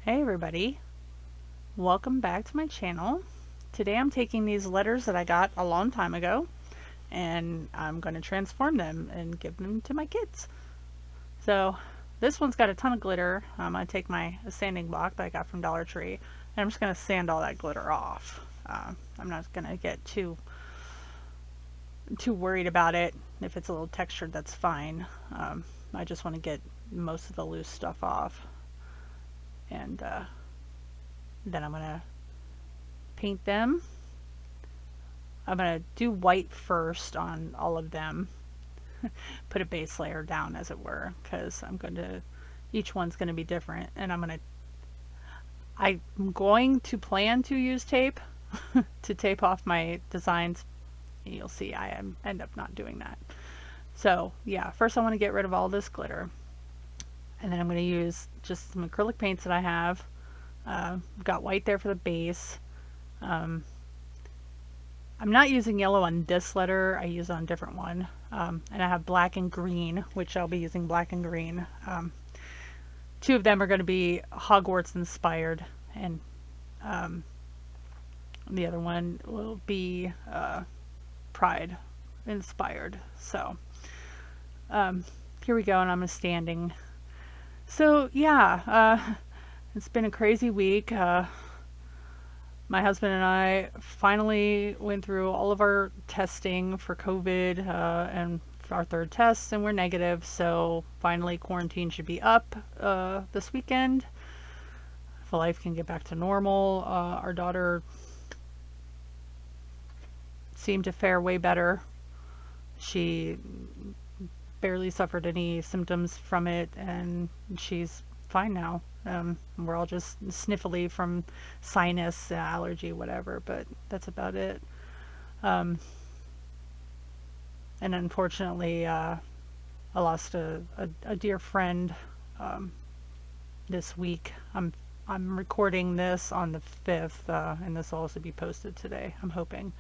Hey everybody, welcome back to my channel. Today I'm taking these letters that I got a long time ago and I'm going to transform them and give them to my kids. So this one's got a ton of glitter. I'm going to take my sanding block that I got from Dollar Tree and I'm just going to sand all that glitter off. I'm not going to get too worried about it. If it's a little textured, that's fine. I just want to get most of the loose stuff off. And then I'm going to paint them. I'm going to do white first on all of them. Put a base layer down, as it were, because each one's going to be different. And I'm going to plan to use tape to tape off my designs. You'll see I end up not doing that. So yeah, first I want to get rid of all this glitter. And then I'm going to use just some acrylic paints that I have. Got white there for the base. I'm not using yellow on this letter. I use on a different one. And I have black and green, which I'll be using black and green. Two of them are going to be Hogwarts inspired, and the other one will be Pride inspired. So here we go, and I'm standing. So yeah, it's been a crazy week. My husband and I finally went through all of our testing for COVID and our third test, and we're negative. So finally quarantine should be up this weekend. If life can get back to normal. Our daughter seemed to fare way better. She barely suffered any symptoms from it, and she's fine now. We're all just sniffly from sinus, allergy, whatever, but that's about it. And unfortunately, I lost a dear friend this week. I'm recording this on the 5th, and this will also be posted today, I'm hoping.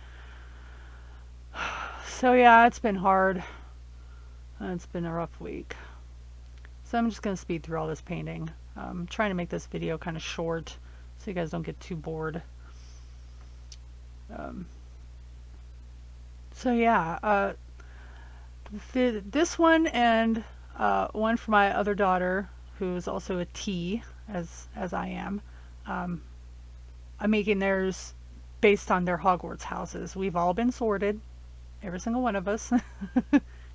So yeah, it's been hard. It's been a rough week. So I'm just going to speed through all this painting. I'm trying to make this video kind of short so you guys don't get too bored. So yeah, this one and one for my other daughter, who's also a T, as I am. I'm making theirs based on their Hogwarts houses. We've all been sorted, every single one of us,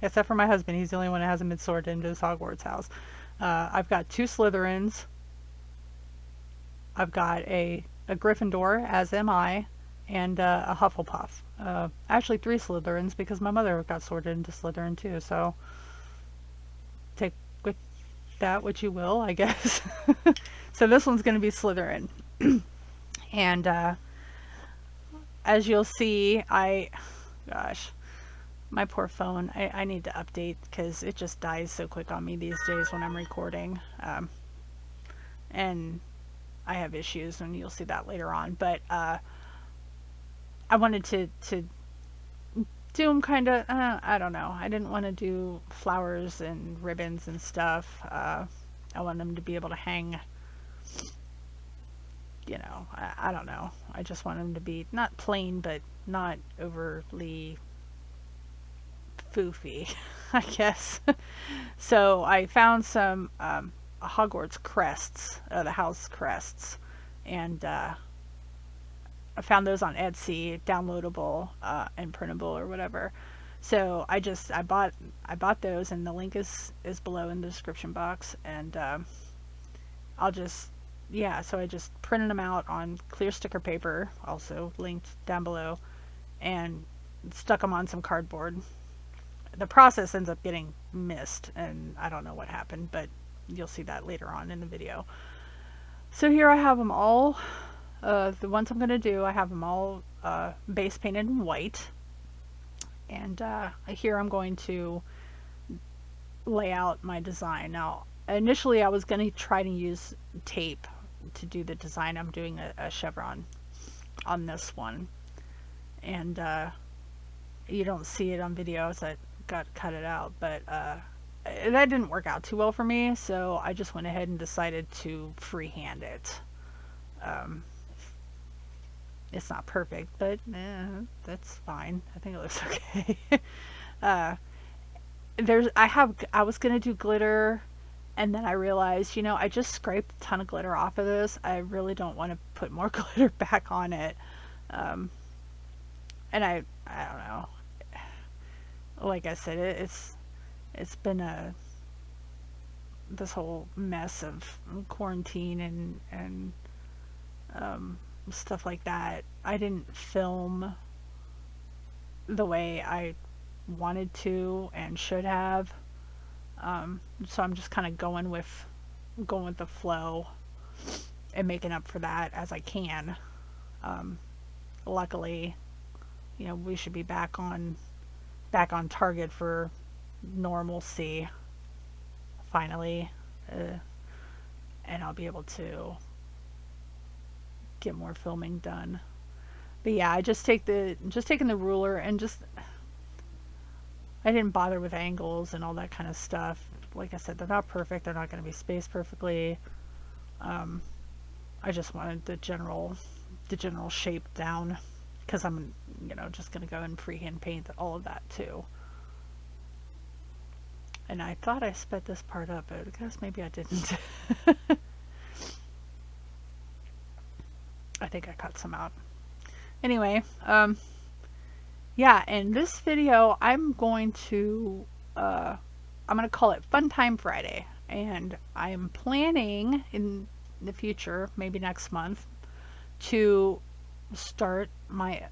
except for my husband. He's the only one that hasn't been sorted into his Hogwarts house. I've got 2 Slytherins. I've got a Gryffindor, as am I, and a Hufflepuff. Actually 3 Slytherins, because my mother got sorted into Slytherin too, so take with that what you will, I guess. So this one's going to be Slytherin. And as you'll see, gosh, my poor phone, I need to update because it just dies so quick on me these days when I'm recording. And I have issues, and you'll see that later on. But I wanted to do them kind of, I don't know. I didn't want to do flowers and ribbons and stuff. I want them to be able to hang, you know, I don't know. I just want them to be not plain, but not overly foofy, I guess. So I found some Hogwarts crests, the house crests, and I found those on Etsy, downloadable and printable or whatever. So I bought those, and the link is below in the description box, and I'll just, yeah, so I just printed them out on clear sticker paper, also linked down below, and stuck them on some cardboard. The process ends up getting missed, and I don't know what happened, but you'll see that later on in the video. So here I have them all. The ones I'm going to do, I have them all base painted in white. And here I'm going to lay out my design. Now, initially I was going to try to use tape to do the design. I'm doing a chevron on this one. And you don't see it on video, so I got to cut it out, but that didn't work out too well for me, so I just went ahead and decided to freehand it. Um, it's not perfect, but that's fine. I think it looks okay. uh, I was gonna do glitter, and then I realized, I just scraped a ton of glitter off of this. I really don't want to put more glitter back on it. Um, and I don't know. Like I said, it's been this whole mess of quarantine and stuff like that. I didn't film the way I wanted to and should have. So I'm just kind of going with the flow and making up for that as I can. Luckily, we should be back on target for normalcy finally, and I'll be able to get more filming done. But yeah, I just taking the ruler and I didn't bother with angles and all that kind of stuff. Like I said, they're not perfect. They're not going to be spaced perfectly. I just wanted the general shape down, because I'm just going to go and freehand paint all of that too. And I thought I sped this part up, but I guess maybe I didn't. I think I cut some out. Anyway, yeah, in this video, I'm going to call it Funtime Friday, and I'm planning in the future, maybe next month, to start my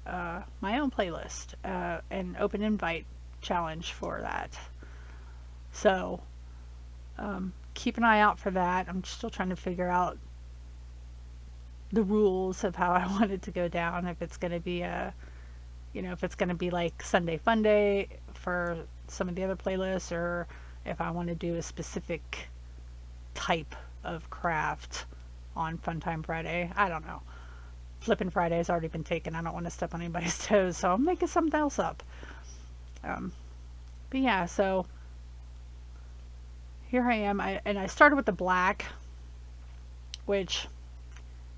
my own playlist, an open invite challenge for that. So keep an eye out for that. I'm still trying to figure out the rules of how I want it to go down. If it's going to be if it's going to be like Sunday Fun Day for some of the other playlists, or if I want to do a specific type of craft on Funtime Friday. I don't know. Flippin' Friday has already been taken. I don't want to step on anybody's toes, so I'm making something else up. But yeah, so here I am. I started with the black, which,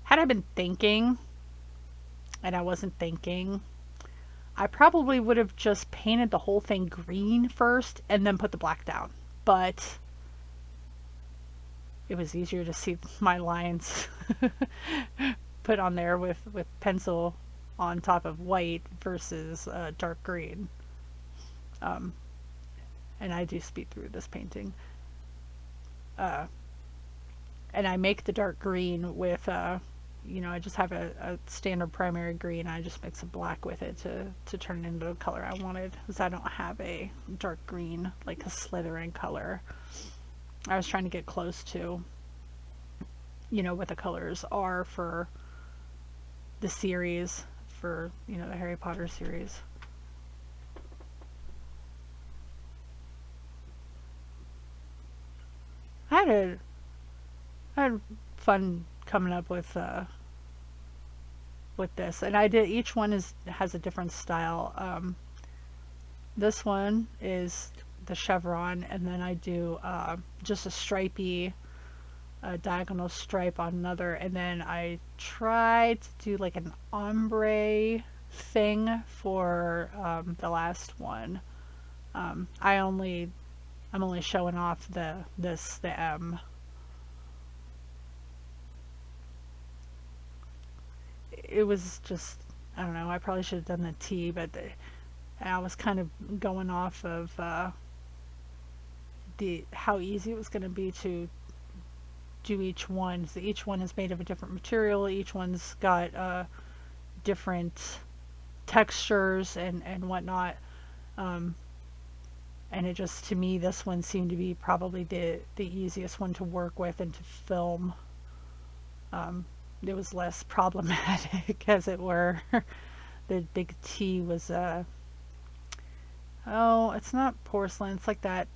had I been thinking, and I wasn't thinking, I probably would have just painted the whole thing green first and then put the black down. But it was easier to see my lines put on there with pencil on top of white versus dark green. And I do speed through this painting. And I make the dark green with, I just have a standard primary green. I just mix a black with it to turn it into the color I wanted, because I don't have a dark green, like a Slytherin color. I was trying to get close to, what the colors are for the series, for, the Harry Potter series. I had fun coming up with this, and I did, each one has a different style. This one is the chevron, and then I do just a stripey diagonal stripe on another, and then I tried to do like an ombre thing for the last one. I'm only showing off the M. It was just, I don't know, I probably should have done the T, but I was kind of going off of how easy it was going to be to do each one. So each one is made of a different material. Each one's got different textures and whatnot. And it just, to me, this one seemed to be probably the easiest one to work with and to film. It was less problematic, as it were. The big T was it's not porcelain. It's like that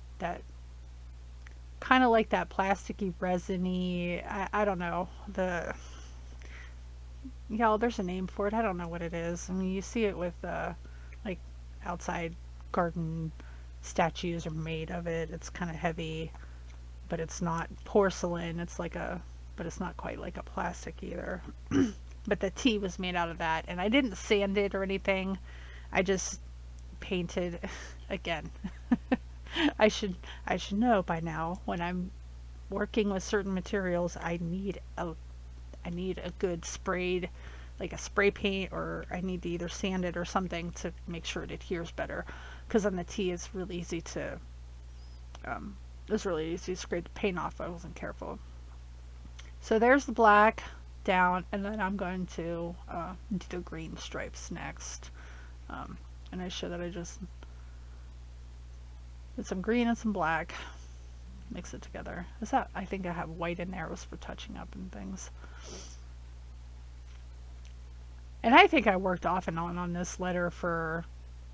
kind of like that plasticky, resiny. I don't know, there's a name for it. I don't know what it is. I mean, you see it with like outside garden statues are made of it. It's kind of heavy, but it's not porcelain. It's like but it's not quite like a plastic either. But the tea was made out of that, and I didn't sand it or anything. I just painted again. I should know by now when I'm working with certain materials, I need a good sprayed, like a spray paint, or I need to either sand it or something to make sure it adheres better. Because on the tea, it's really easy to scrape the paint off if I wasn't careful. So there's the black down, and then I'm going to do the green stripes next. And I show that I just did some green and some black, mix it together. I think I have white in there, it was for touching up and things. And I think I worked off and on this letter for,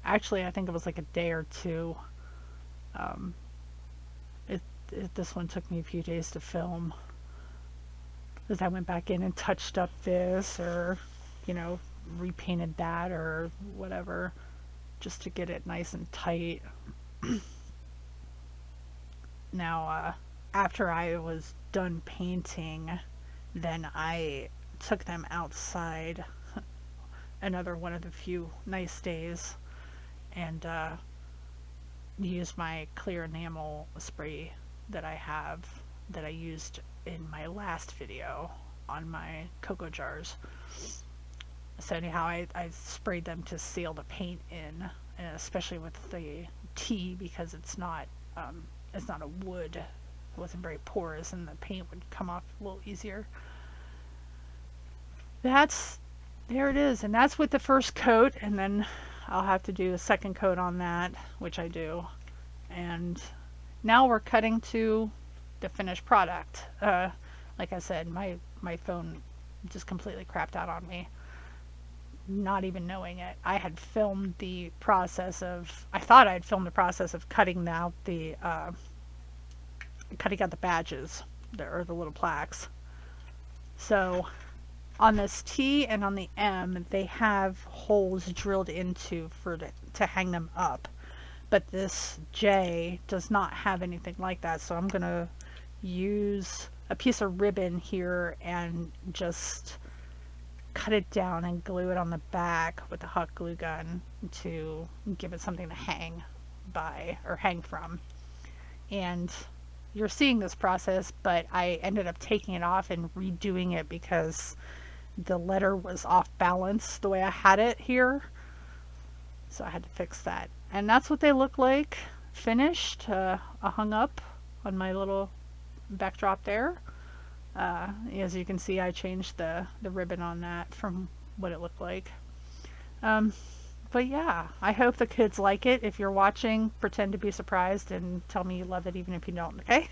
actually I think it was like a day or two. This one took me a few days to film, because I went back in and touched up this, or repainted that or whatever, just to get it nice and tight. Now, after I was done painting, then I took them outside another one of the few nice days, and used my clear enamel spray that I used in my last video on my cocoa jars. So anyhow, I sprayed them to seal the paint in, especially with the tea, because it's not a wood. It wasn't very porous, and the paint would come off a little easier. There it is, and that's with the first coat, and then I'll have to do a second coat on that, which I do. And now we're cutting to the finished product. Like I said, my phone just completely crapped out on me, not even knowing it. I thought I'd filmed the process of cutting out the badges, or the little plaques. So on this T and on the M, they have holes drilled into to hang them up, but this J does not have anything like that. So I'm gonna use a piece of ribbon here and just cut it down and glue it on the back with a hot glue gun to give it something to hang by, or hang from. And you're seeing this process, but I ended up taking it off and redoing it because the letter was off balance the way I had it here. So I had to fix that. And that's what they look like finished, hung up on my little backdrop there. As you can see, I changed the ribbon on that from what it looked like. But yeah, I hope the kids like it. If you're watching, pretend to be surprised and tell me you love it even if you don't, okay?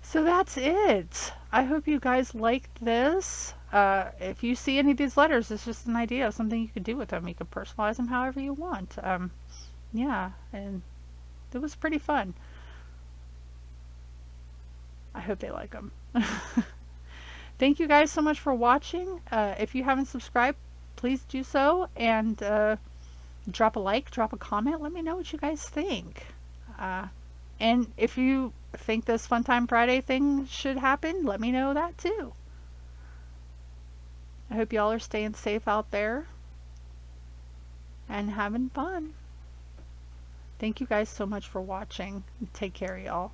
So that's it. I hope you guys liked this. If you see any of these letters, it's just an idea of something you could do with them. You could personalize them however you want. Yeah, and it was pretty fun. I hope they like them. Thank you guys so much for watching. If you haven't subscribed, please do so, and drop a like, drop a comment. Let me know what you guys think. And if you think this Funtime Friday thing should happen, let me know that too. I hope y'all are staying safe out there and having fun. Thank you guys so much for watching. Take care, y'all.